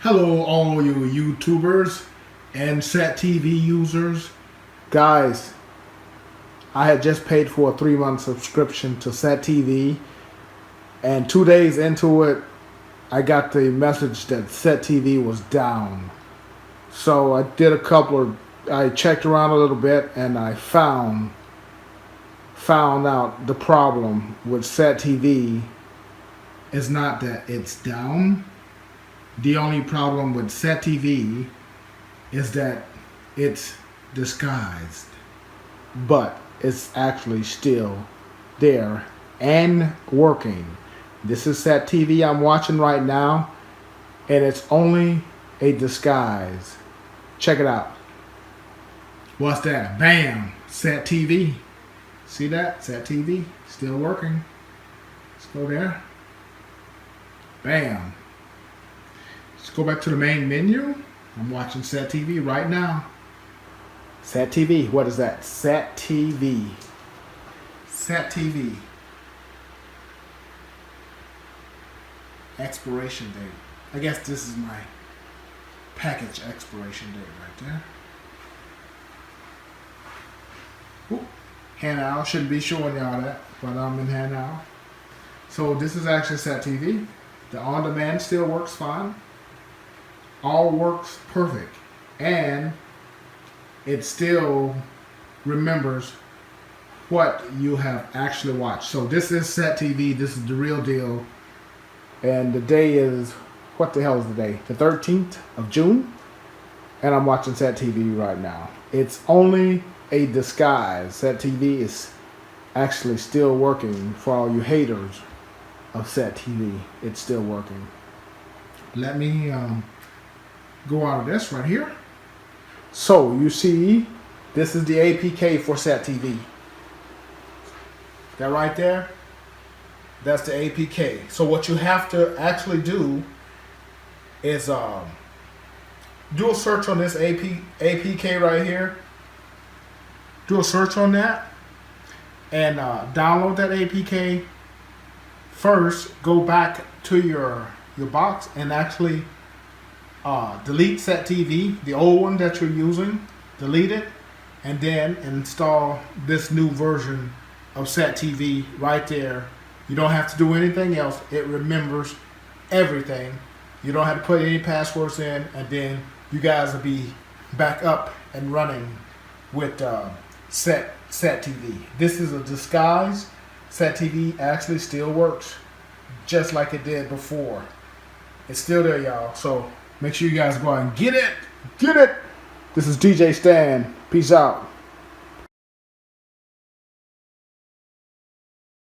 Hello all you YouTubers and Set TV users. Guys, I had just paid for a 3-month subscription to Set TV, and 2 days into it, I got the message that Set TV was down. So I checked around a little bit, and I found out the problem with Set TV is not that it's down. The only problem with Set TV is that it's disguised, but it's actually still there and working. This is Set TV I'm watching right now, and it's only a disguise. Check it out. What's that? Bam! Set TV. See that? Set TV still working. Let's go there. Bam. Let's go back to the main menu. I'm watching Set TV right now. Set TV. What is that? Set TV. Set TV. Expiration date. I guess this is my package expiration date right there. Ooh. Handout. Shouldn't be showing y'all that, but I'm in handout. So this is actually Set TV. The on-demand still works fine. All works perfect, and it still remembers what you have actually watched. So this is Set TV. This is the real deal, and the day is, what the hell is the day? The 13th of June, and I'm watching Set TV right now. It's only a disguise. Set TV is actually still working. For all you haters of Set TV, it's still working. Let me go out of this right here. So you see, this is the APK for Set TV. That right there, that's the APK. So what you have to actually do is do a search on this APK right here. Do a search on that and download that APK. First, go back to your box and actually delete Set TV, the old one that you're using, delete it, and then install this new version of Set TV right there. You don't have to do anything else. It remembers everything. You don't have to put any passwords in, and then you guys will be back up and running with Set TV. This is a disguise. Set TV actually still works just like it did before. It's still there, y'all. So make sure you guys go out and get it. Get it. This is DJ Stan. Peace out.